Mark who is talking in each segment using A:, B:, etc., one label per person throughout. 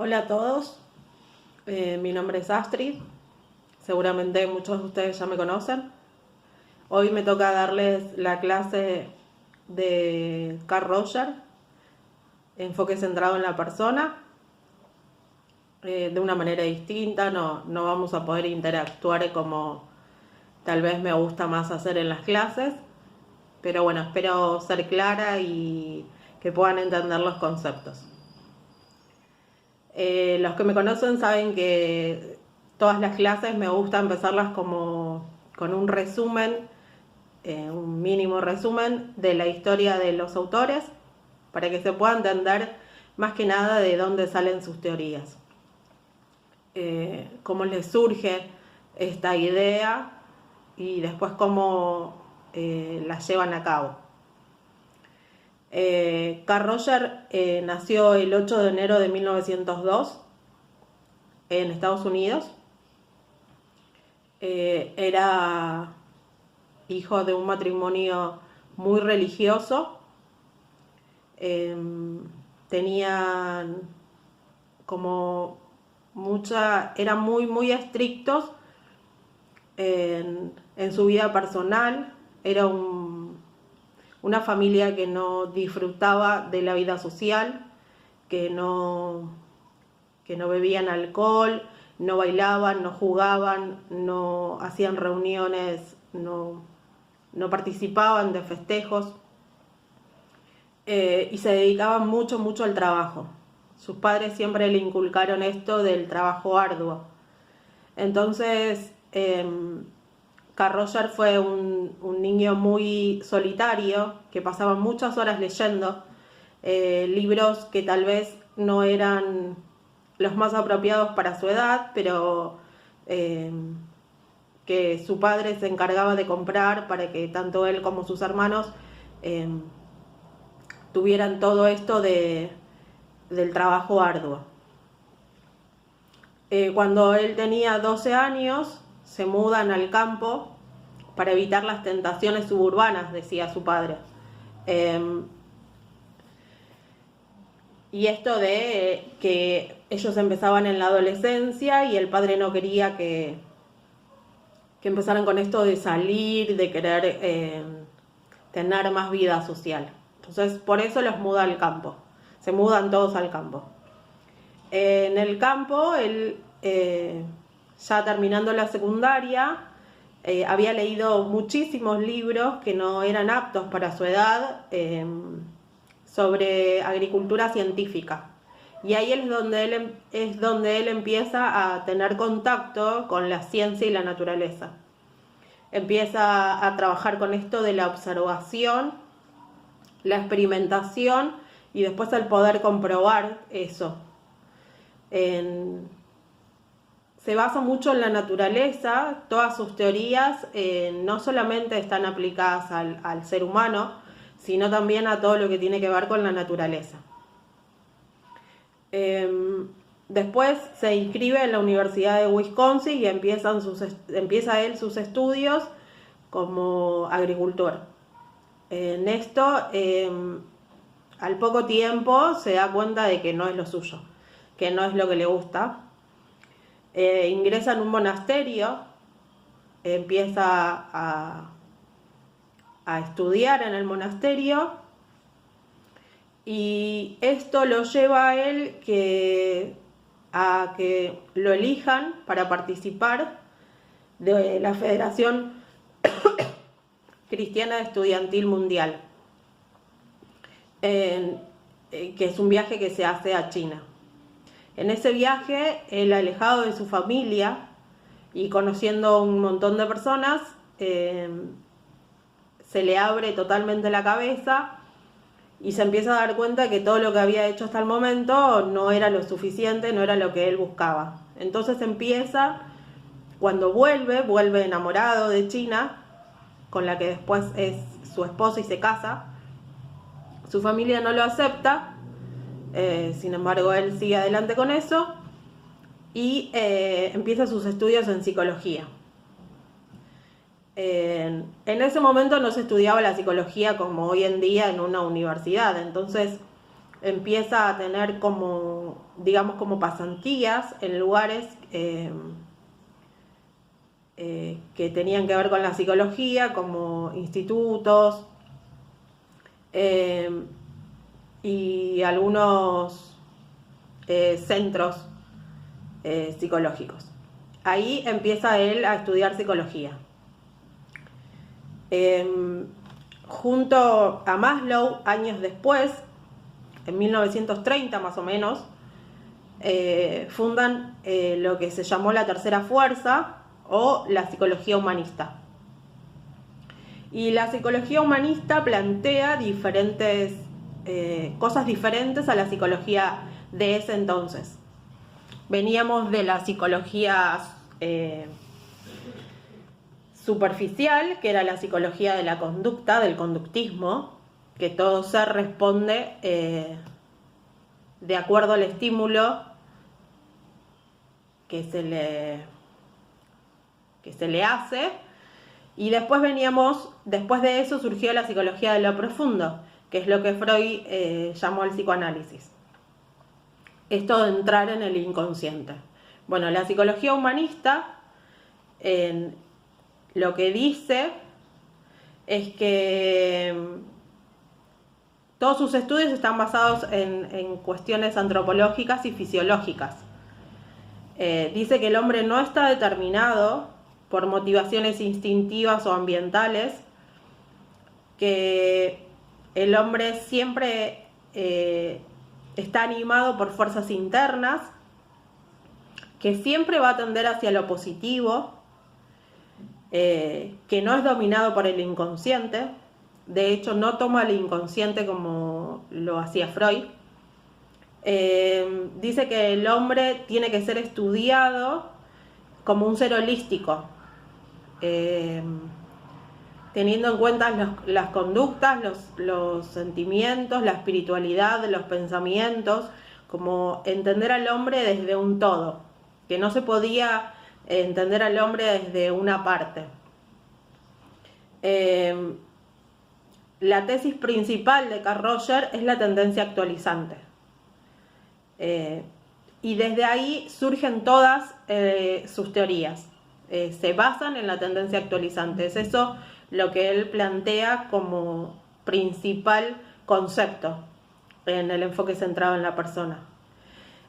A: Hola a todos, mi nombre es Astrid, seguramente muchos de ustedes ya me conocen. Hoy me toca darles la clase de Carl Rogers, enfoque centrado en la persona, de una manera distinta. No vamos a poder interactuar como tal vez me gusta más hacer en las clases, pero bueno, espero ser clara y que puedan entender los conceptos. Los que me conocen saben que todas las clases me gusta empezarlas como con un resumen, un mínimo resumen de la historia de los autores, para que se pueda entender más que nada de dónde salen sus teorías, cómo les surge esta idea y después cómo la llevan a cabo. Carl Rogers nació el 8 de enero de 1902 en Estados Unidos. Era hijo de un matrimonio muy religioso. Tenían como eran muy estrictos en su vida personal. Era una familia que no disfrutaba de la vida social, que no bebían alcohol, no bailaban, no jugaban, no hacían reuniones, no participaban de festejos, y se dedicaban mucho al trabajo. Sus padres siempre le inculcaron esto del trabajo arduo. Entonces, Carl Rogers fue un niño muy solitario, que pasaba muchas horas leyendo libros que tal vez no eran los más apropiados para su edad, pero que su padre se encargaba de comprar para que tanto él como sus hermanos tuvieran todo esto del trabajo arduo. Cuando él tenía 12 años, se mudan al campo para evitar las tentaciones suburbanas, decía su padre. Y esto de que ellos empezaban en la adolescencia y el padre no quería que empezaran con esto de salir, de querer tener más vida social. Entonces, por eso los muda al campo. Se mudan todos al campo. En el campo, él, ya terminando la secundaria, había leído muchísimos libros que no eran aptos para su edad, sobre agricultura científica. Y ahí es donde él empieza a tener contacto con la ciencia y la naturaleza. Empieza a trabajar con esto de la observación, la experimentación y después el poder comprobar eso. Se basa mucho en la naturaleza. Todas sus teorías no solamente están aplicadas al ser humano, sino también a todo lo que tiene que ver con la naturaleza. Después se inscribe en la Universidad de Wisconsin y empieza él sus estudios como agricultor. En esto, al poco tiempo se da cuenta de que no es lo suyo, que no es lo que le gusta. Ingresa en un monasterio, empieza a estudiar en el monasterio, y esto lo lleva a él a que lo elijan para participar de la Federación Cristiana Estudiantil Mundial, que es un viaje que se hace a China. En ese viaje, él, alejado de su familia y conociendo un montón de personas, se le abre totalmente la cabeza y se empieza a dar cuenta que todo lo que había hecho hasta el momento no era lo suficiente, no era lo que él buscaba. Entonces cuando vuelve enamorado de China, con la que después es su esposa y se casa. Su familia no lo acepta, sin embargo él sigue adelante con eso y empieza sus estudios en psicología. En ese momento no se estudiaba la psicología como hoy en día en una universidad, entonces empieza a tener como, digamos, como pasantías en lugares que tenían que ver con la psicología, como institutos y algunos centros psicológicos. Ahí empieza él a estudiar psicología. Junto a Maslow, años después, en 1930 más o menos, fundan lo que se llamó la tercera fuerza o la psicología humanista. Y la psicología humanista plantea diferentes cosas diferentes a la psicología de ese entonces. Veníamos de la psicología superficial, que era la psicología de la conducta, del conductismo, que todo ser responde de acuerdo al estímulo que se le hace. Y después después de eso surgió la psicología de lo profundo, que es lo que Freud llamó el psicoanálisis. Esto de entrar en el inconsciente. Bueno, la psicología humanista lo que dice es que todos sus estudios están basados en cuestiones antropológicas y fisiológicas. Dice que el hombre no está determinado por motivaciones instintivas o ambientales, que el hombre siempre está animado por fuerzas internas, que siempre va a tender hacia lo positivo, que no es dominado por el inconsciente. De hecho, no toma el inconsciente como lo hacía Freud. Dice que el hombre tiene que ser estudiado como un ser holístico, teniendo en cuenta las conductas, los sentimientos, la espiritualidad, los pensamientos, como entender al hombre desde un todo, que no se podía entender al hombre desde una parte. La tesis principal de Carl Roger es la tendencia actualizante. Y desde ahí surgen todas sus teorías. Se basan en la tendencia actualizante. Es eso lo que él plantea como principal concepto en el enfoque centrado en la persona.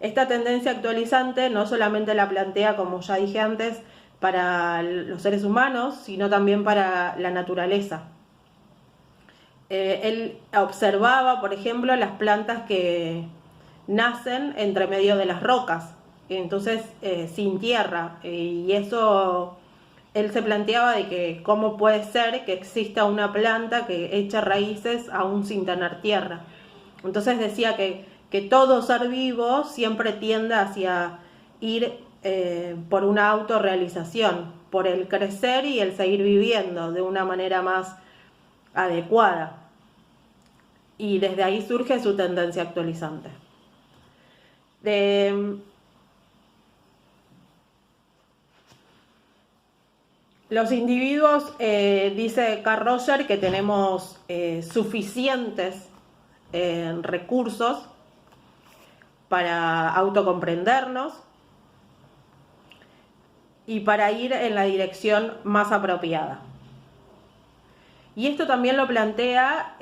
A: Esta tendencia actualizante no solamente la plantea, como ya dije antes, para los seres humanos, sino también para la naturaleza. Él observaba, por ejemplo, las plantas que nacen entre medio de las rocas, entonces sin tierra, y eso él se planteaba de que cómo puede ser que exista una planta que echa raíces aún sin tener tierra. Entonces decía que todo ser vivo siempre tiende hacia ir por una autorrealización, por el crecer y el seguir viviendo de una manera más adecuada. Y desde ahí surge su tendencia actualizante. Los individuos, dice Carl Roger, que tenemos suficientes recursos para autocomprendernos y para ir en la dirección más apropiada. Y esto también lo plantea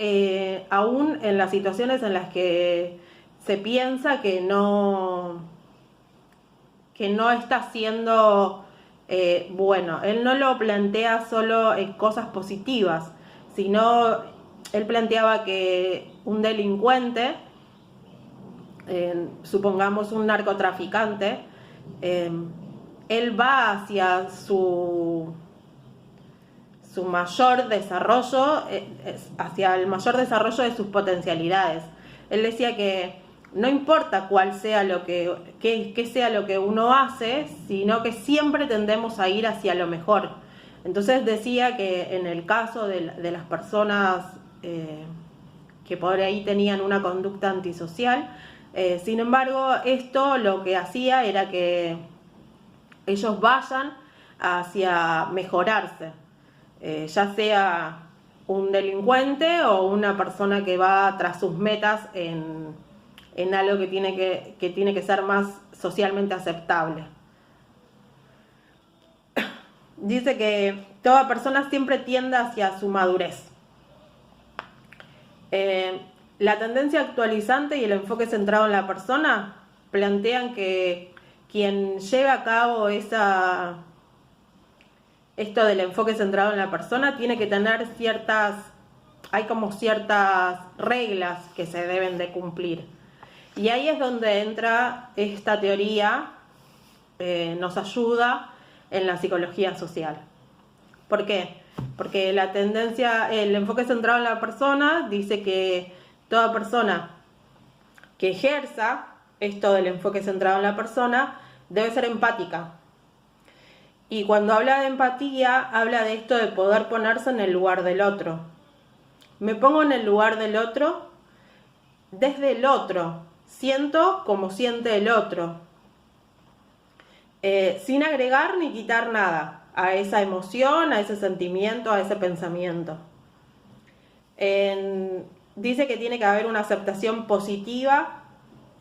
A: aún en las situaciones en las que se piensa que no está siendo bueno. Él no lo plantea solo en cosas positivas, sino él planteaba que un delincuente, supongamos un narcotraficante, él va hacia su mayor desarrollo, hacia el mayor desarrollo de sus potencialidades. Él decía que no importa cuál sea qué sea lo que uno hace, sino que siempre tendemos a ir hacia lo mejor. Entonces decía que en el caso de las personas que por ahí tenían una conducta antisocial, sin embargo, esto lo que hacía era que ellos vayan hacia mejorarse, ya sea un delincuente o una persona que va tras sus metas en en algo que tiene que ser más socialmente aceptable. Dice que toda persona siempre tiende hacia su madurez. La tendencia actualizante y el enfoque centrado en la persona plantean que quien lleva a cabo esto del enfoque centrado en la persona tiene que tener hay como ciertas reglas que se deben de cumplir. Y ahí es donde entra esta teoría, nos ayuda en la psicología social. ¿Por qué? Porque el enfoque centrado en la persona dice que toda persona que ejerza esto del enfoque centrado en la persona debe ser empática. Y cuando habla de empatía, habla de esto de poder ponerse en el lugar del otro. Me pongo en el lugar del otro, desde el otro, siento como siente el otro, sin agregar ni quitar nada a esa emoción, a ese sentimiento, a ese pensamiento. Dice que tiene que haber una aceptación positiva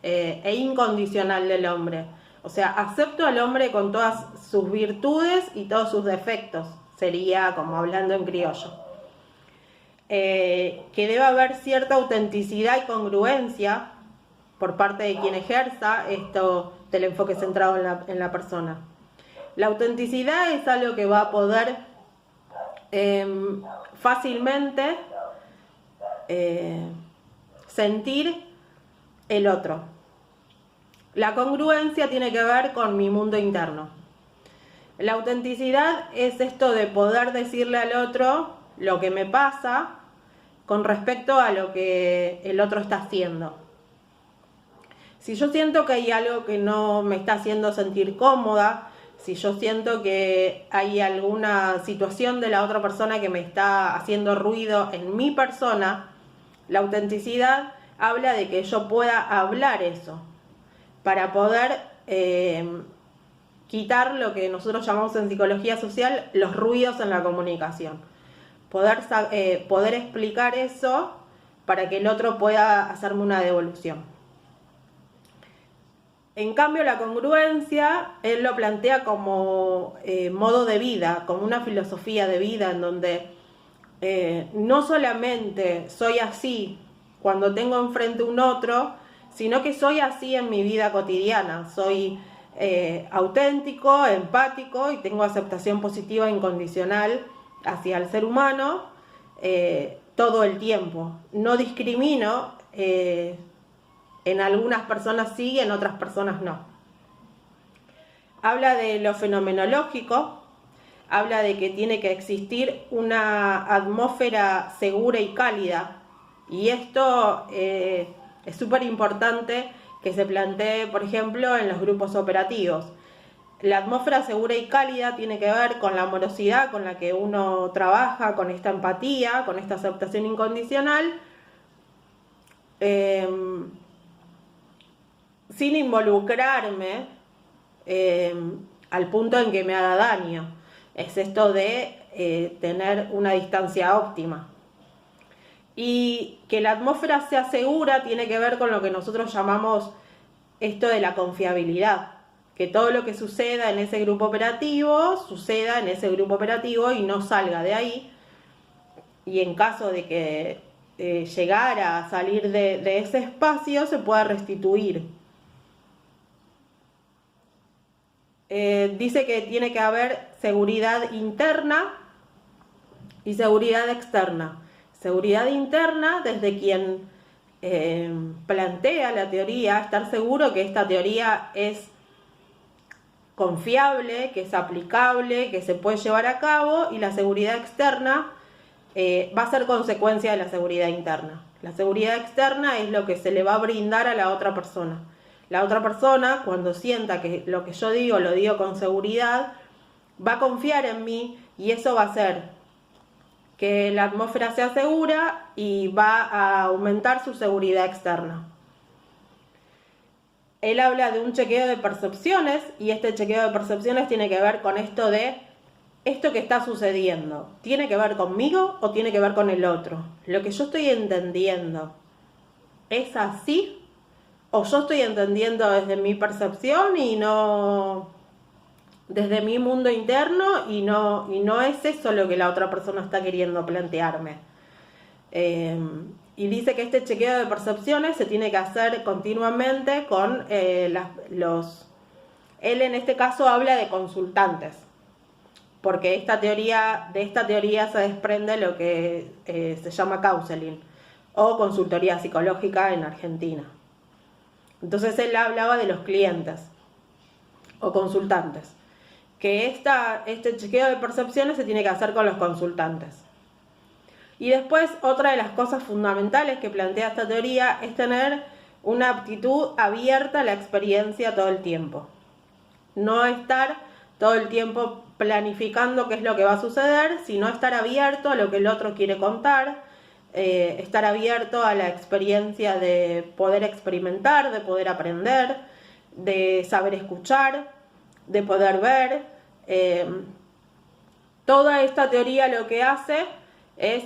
A: e incondicional del hombre. O sea, acepto al hombre con todas sus virtudes y todos sus defectos. Sería como hablando en criollo. Que debe haber cierta autenticidad y congruencia por parte de quien ejerza esto del enfoque centrado en la persona. La autenticidad es algo que va a poder fácilmente sentir el otro. La congruencia tiene que ver con mi mundo interno. La autenticidad es esto de poder decirle al otro lo que me pasa con respecto a lo que el otro está haciendo. Si yo siento que hay algo que no me está haciendo sentir cómoda, si yo siento que hay alguna situación de la otra persona que me está haciendo ruido en mi persona, la autenticidad habla de que yo pueda hablar eso para poder quitar lo que nosotros llamamos en psicología social los ruidos en la comunicación. Poder explicar eso para que el otro pueda hacerme una devolución. En cambio, la congruencia, él lo plantea como modo de vida, como una filosofía de vida en donde no solamente soy así cuando tengo enfrente un otro, sino que soy así en mi vida cotidiana. Soy auténtico, empático y tengo aceptación positiva e incondicional hacia el ser humano todo el tiempo. No discrimino. En algunas personas sí y en otras personas no. Habla de lo fenomenológico, habla de que tiene que existir una atmósfera segura y cálida. Y esto es súper importante que se plantee, por ejemplo, en los grupos operativos. La atmósfera segura y cálida tiene que ver con la amorosidad con la que uno trabaja, con esta empatía, con esta aceptación incondicional. Sin involucrarme al punto en que me haga daño. Es esto de tener una distancia óptima. Y que la atmósfera sea segura tiene que ver con lo que nosotros llamamos esto de la confiabilidad. Que todo lo que suceda en ese grupo operativo, suceda en ese grupo operativo y no salga de ahí. Y en caso de que llegara a salir de ese espacio, se pueda restituir. Dice que tiene que haber seguridad interna y seguridad externa. Seguridad interna desde quien plantea la teoría, estar seguro que esta teoría es confiable, que es aplicable, que se puede llevar a cabo, y la seguridad externa va a ser consecuencia de la seguridad interna. La seguridad externa es lo que se le va a brindar a la otra persona. La otra persona, cuando sienta que lo que yo digo lo digo con seguridad, va a confiar en mí y eso va a hacer que la atmósfera sea segura y va a aumentar su seguridad externa. Él habla de un chequeo de percepciones y este chequeo de percepciones tiene que ver con esto de esto que está sucediendo. ¿Tiene que ver conmigo o tiene que ver con el otro? Lo que yo estoy entendiendo, ¿es así o yo estoy entendiendo desde mi percepción y no desde mi mundo interno y no es eso lo que la otra persona está queriendo plantearme. Y dice que este chequeo de percepciones se tiene que hacer continuamente con él en este caso habla de consultantes, porque de esta teoría se desprende lo que se llama counseling o consultoría psicológica en Argentina. Entonces él hablaba de los clientes o consultantes, que este chequeo de percepciones se tiene que hacer con los consultantes. Y después otra de las cosas fundamentales que plantea esta teoría es tener una aptitud abierta a la experiencia todo el tiempo. No estar todo el tiempo planificando qué es lo que va a suceder, sino estar abierto a lo que el otro quiere contar, estar abierto a la experiencia de poder experimentar, de poder aprender, de saber escuchar, de poder ver. Toda esta teoría lo que hace es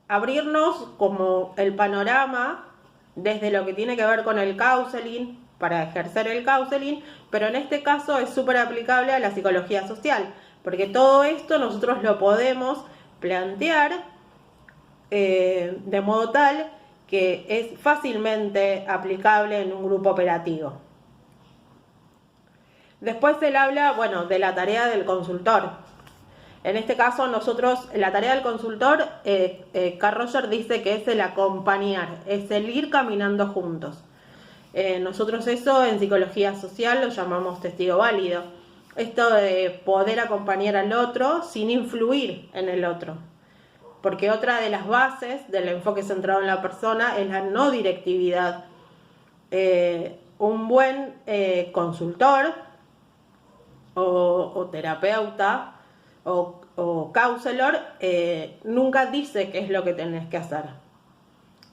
A: abrirnos como el panorama desde lo que tiene que ver con el counseling, para ejercer el counseling, pero en este caso es súper aplicable a la psicología social, porque todo esto nosotros lo podemos plantear de modo tal que es fácilmente aplicable en un grupo operativo. Después él habla, bueno, de la tarea del consultor. En este caso nosotros, la tarea del consultor, Carl Rogers dice que es el acompañar, es el ir caminando juntos. Nosotros eso en psicología social lo llamamos testigo válido. Esto de poder acompañar al otro sin influir en el otro. Porque otra de las bases del enfoque centrado en la persona es la no directividad. Un buen consultor o terapeuta o counselor nunca dice qué es lo que tenés que hacer.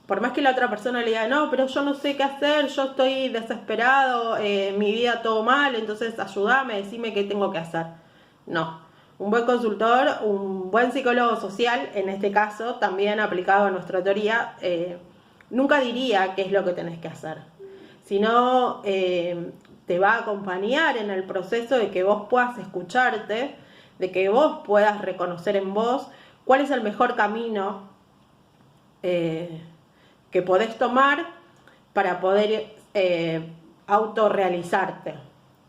A: Por más que la otra persona le diga, no, pero yo no sé qué hacer, yo estoy desesperado, mi vida todo mal, entonces ayúdame, decime qué tengo que hacer. No, un buen consultor, un buen psicólogo social, en este caso, también aplicado a nuestra teoría, nunca diría qué es lo que tenés que hacer, sino te va a acompañar en el proceso de que vos puedas escucharte, de que vos puedas reconocer en vos cuál es el mejor camino que podés tomar para poder autorrealizarte,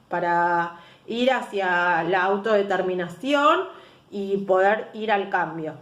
A: para ir hacia la autodeterminación y poder ir al cambio.